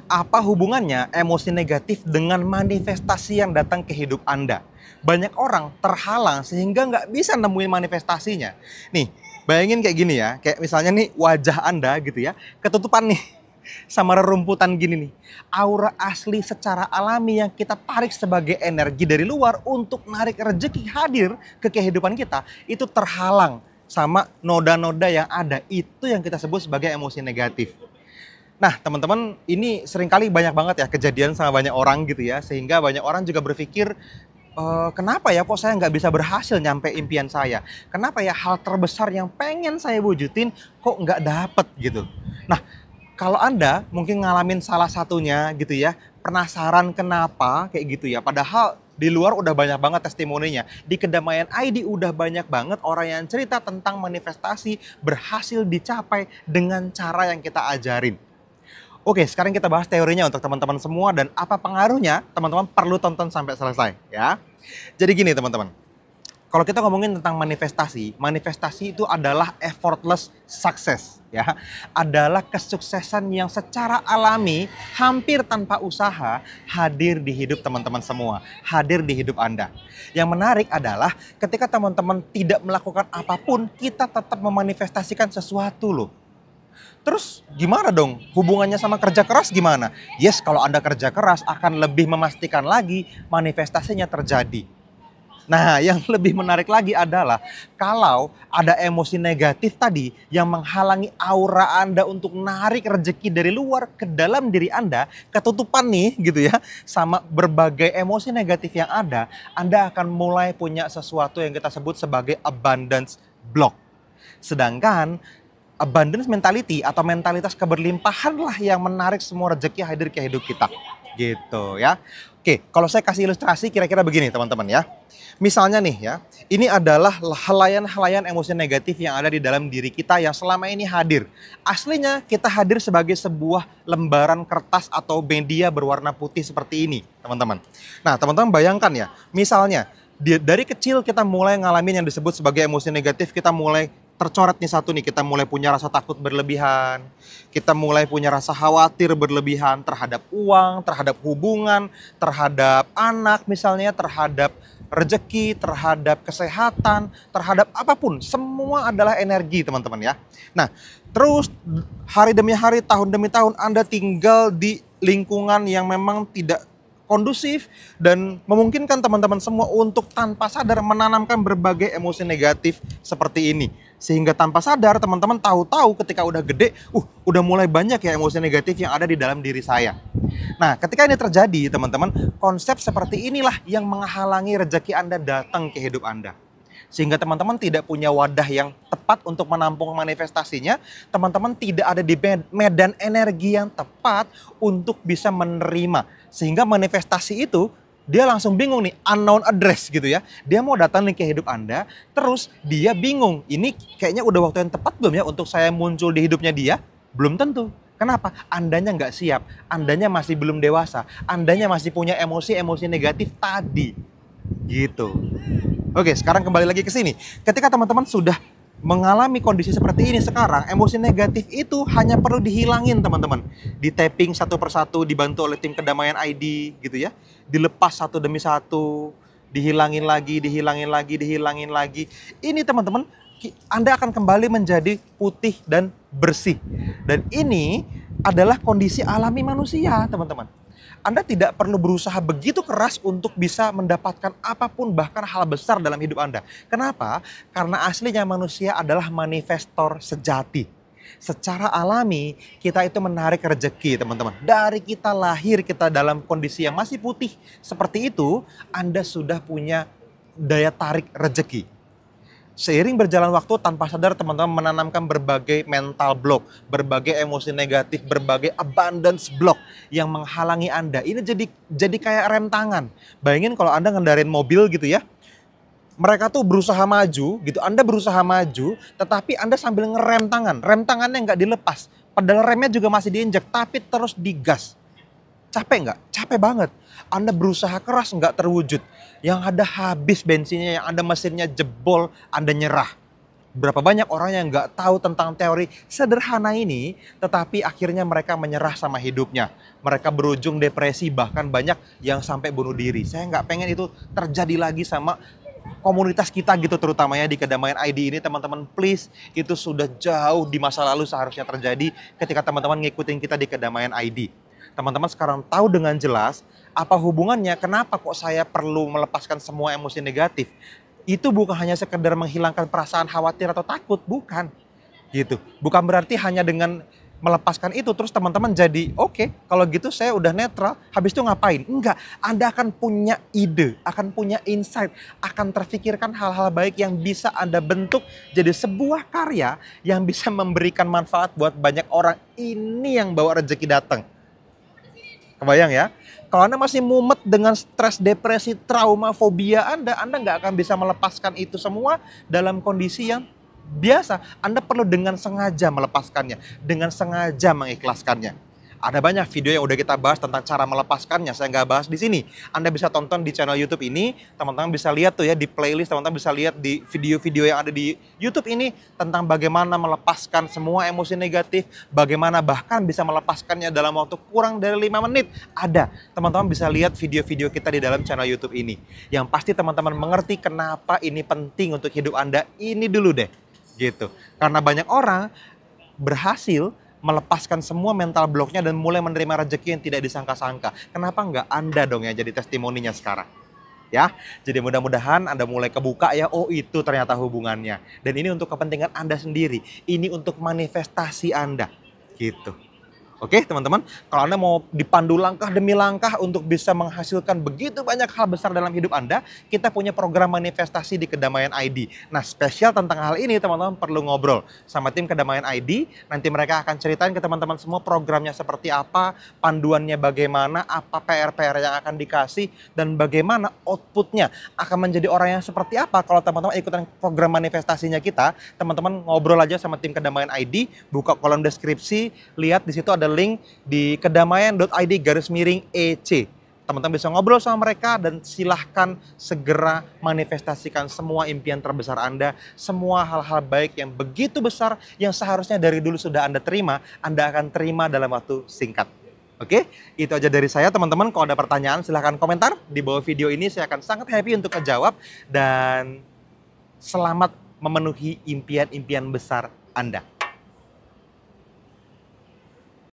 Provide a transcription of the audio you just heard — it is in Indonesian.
Apa hubungannya emosi negatif dengan manifestasi yang datang ke hidup Anda? Banyak orang terhalang sehingga nggak bisa nemuin manifestasinya. Nih, bayangin kayak gini ya. Kayak misalnya nih wajah Anda gitu ya, ketutupan nih sama rerumputan gini nih. Aura asli secara alami yang kita tarik sebagai energi dari luar untuk narik rezeki hadir ke kehidupan kita, itu terhalang sama noda-noda yang ada. Itu yang kita sebut sebagai emosi negatif. Nah, teman-teman, ini seringkali banyak banget ya kejadian sama banyak orang gitu ya, sehingga banyak orang juga berpikir, kenapa ya kok saya nggak bisa berhasil nyampe impian saya? Kenapa ya hal terbesar yang pengen saya wujudin kok nggak dapet gitu? Nah, kalau Anda mungkin ngalamin salah satunya gitu ya, penasaran kenapa kayak gitu ya, padahal di luar udah banyak banget testimoninya. Di Kedamaian ID udah banyak banget orang yang cerita tentang manifestasi berhasil dicapai dengan cara yang kita ajarin. Oke, sekarang kita bahas teorinya untuk teman-teman semua dan apa pengaruhnya, teman-teman perlu tonton sampai selesai ya. Jadi gini teman-teman, kalau kita ngomongin tentang manifestasi, manifestasi itu adalah effortless success ya. Adalah kesuksesan yang secara alami, hampir tanpa usaha, hadir di hidup teman-teman semua, hadir di hidup Anda. Yang menarik adalah ketika teman-teman tidak melakukan apapun, kita tetap memanifestasikan sesuatu loh. Terus gimana dong hubungannya sama kerja keras gimana? Yes, kalau Anda kerja keras akan lebih memastikan lagi manifestasinya terjadi. Nah, yang lebih menarik lagi adalah kalau ada emosi negatif tadi yang menghalangi aura Anda untuk narik rezeki dari luar ke dalam diri Anda, ketutupan nih gitu ya, sama berbagai emosi negatif yang ada, Anda akan mulai punya sesuatu yang kita sebut sebagai abundance block. Sedangkan abundance mentality atau mentalitas keberlimpahan lah yang menarik semua rezeki hadir ke hidup kita. Gitu ya. Oke, kalau saya kasih ilustrasi kira-kira begini teman-teman ya. Misalnya nih ya, ini adalah helaian-helaian emosi negatif yang ada di dalam diri kita yang selama ini hadir. Aslinya kita hadir sebagai sebuah lembaran kertas atau media berwarna putih seperti ini, teman-teman. Nah, teman-teman bayangkan ya, misalnya dari kecil kita mulai ngalamin yang disebut sebagai emosi negatif, kita mulai tercoret nih satu nih, kita mulai punya rasa takut berlebihan, kita mulai punya rasa khawatir berlebihan terhadap uang, terhadap hubungan, terhadap anak misalnya, terhadap rezeki, terhadap kesehatan, terhadap apapun, semua adalah energi teman-teman ya. Nah, terus hari demi hari, tahun demi tahun Anda tinggal di lingkungan yang memang tidak kondusif dan memungkinkan teman-teman semua untuk tanpa sadar menanamkan berbagai emosi negatif seperti ini. Sehingga tanpa sadar teman-teman tahu-tahu ketika udah gede, udah mulai banyak ya emosi negatif yang ada di dalam diri saya. Nah, ketika ini terjadi teman-teman, konsep seperti inilah yang menghalangi rezeki Anda datang ke hidup Anda. Sehingga teman-teman tidak punya wadah yang tepat untuk menampung manifestasinya, teman-teman tidak ada di medan energi yang tepat untuk bisa menerima. Sehingga manifestasi itu dia langsung bingung nih, unknown address gitu ya. Dia mau datang nih ke hidup Anda, terus dia bingung, ini kayaknya udah waktu yang tepat belum ya untuk saya muncul di hidupnya dia? Belum tentu. Kenapa? Andanya nggak siap, Andanya masih belum dewasa, Andanya masih punya emosi-emosi negatif tadi. Gitu. Oke, sekarang kembali lagi ke sini. Ketika teman-teman sudah mengalami kondisi seperti ini sekarang, emosi negatif itu hanya perlu dihilangin teman-teman. Di tapping satu persatu, dibantu oleh tim Kedamaian ID gitu ya. Dilepas satu demi satu, dihilangin lagi, dihilangin lagi, dihilangin lagi. Ini teman-teman, Anda akan kembali menjadi putih dan bersih. Dan ini adalah kondisi alami manusia teman-teman. Anda tidak perlu berusaha begitu keras untuk bisa mendapatkan apapun, bahkan hal besar dalam hidup Anda. Kenapa? Karena aslinya manusia adalah manifestor sejati. Secara alami, kita itu menarik rezeki, teman-teman. Dari kita lahir, kita dalam kondisi yang masih putih seperti itu, Anda sudah punya daya tarik rezeki. Seiring berjalan waktu tanpa sadar teman-teman menanamkan berbagai mental block, berbagai emosi negatif, berbagai abundance block yang menghalangi Anda. Ini jadi kayak rem tangan. Bayangin kalau Anda ngendarin mobil gitu ya. Mereka tuh berusaha maju gitu, Anda berusaha maju, tetapi Anda sambil ngerem tangan. Rem tangannya nggak dilepas. Padahal remnya juga masih diinjak, tapi terus digas. Capek nggak? Capek banget. Anda berusaha keras nggak terwujud. Yang ada habis bensinnya, yang ada mesinnya jebol, Anda nyerah. Berapa banyak orang yang nggak tahu tentang teori sederhana ini, tetapi akhirnya mereka menyerah sama hidupnya. Mereka berujung depresi, bahkan banyak yang sampai bunuh diri. Saya nggak pengen itu terjadi lagi sama komunitas kita gitu, terutamanya di Kedamaian ID ini, teman-teman. Please, itu sudah jauh di masa lalu seharusnya terjadi ketika teman-teman ngikutin kita di Kedamaian ID. Teman-teman sekarang tahu dengan jelas apa hubungannya, kenapa kok saya perlu melepaskan semua emosi negatif. Itu bukan hanya sekedar menghilangkan perasaan khawatir atau takut, bukan. Gitu. Bukan berarti hanya dengan melepaskan itu terus teman-teman jadi oke, kalau gitu saya udah netral, habis itu ngapain? Enggak, Anda akan punya ide, akan punya insight, akan terfikirkan hal-hal baik yang bisa Anda bentuk jadi sebuah karya yang bisa memberikan manfaat buat banyak orang. Ini yang bawa rezeki datang. Kebayang ya? Kalau Anda masih mumet dengan stres, depresi, trauma, fobia Anda nggak akan bisa melepaskan itu semua dalam kondisi yang biasa. Anda perlu dengan sengaja melepaskannya, dengan sengaja mengikhlaskannya. Ada banyak video yang udah kita bahas tentang cara melepaskannya, saya nggak bahas di sini. Anda bisa tonton di channel YouTube ini, teman-teman bisa lihat tuh ya di playlist, teman-teman bisa lihat di video-video yang ada di YouTube ini tentang bagaimana melepaskan semua emosi negatif, bagaimana bahkan bisa melepaskannya dalam waktu kurang dari 5 menit. Ada, teman-teman bisa lihat video-video kita di dalam channel YouTube ini. Yang pasti teman-teman mengerti kenapa ini penting untuk hidup Anda, ini dulu deh. Gitu. Karena banyak orang berhasil melepaskan semua mental blocknya dan mulai menerima rezeki yang tidak disangka-sangka. Kenapa nggak Anda dong yang jadi testimoninya sekarang? Ya, jadi mudah-mudahan Anda mulai kebuka ya, oh itu ternyata hubungannya. Dan ini untuk kepentingan Anda sendiri, ini untuk manifestasi Anda. Gitu. Oke teman-teman, kalau Anda mau dipandu langkah demi langkah untuk bisa menghasilkan begitu banyak hal besar dalam hidup Anda, kita punya program manifestasi di Kedamaian ID. Nah spesial tentang hal ini teman-teman perlu ngobrol sama tim Kedamaian ID, nanti mereka akan ceritain ke teman-teman semua programnya seperti apa, panduannya bagaimana, apa PR-PR yang akan dikasih, dan bagaimana outputnya akan menjadi orang yang seperti apa. Kalau teman-teman ikutan program manifestasinya kita, teman-teman ngobrol aja sama tim Kedamaian ID, buka kolom deskripsi, lihat di situ ada link di kedamaian.id/EC. Teman-teman bisa ngobrol sama mereka dan silahkan segera manifestasikan semua impian terbesar Anda, semua hal-hal baik yang begitu besar yang seharusnya dari dulu sudah Anda terima, Anda akan terima dalam waktu singkat. Oke, itu aja dari saya teman-teman. Kalau ada pertanyaan silahkan komentar di bawah video ini, saya akan sangat happy untuk menjawab. Dan selamat memenuhi impian-impian besar Anda.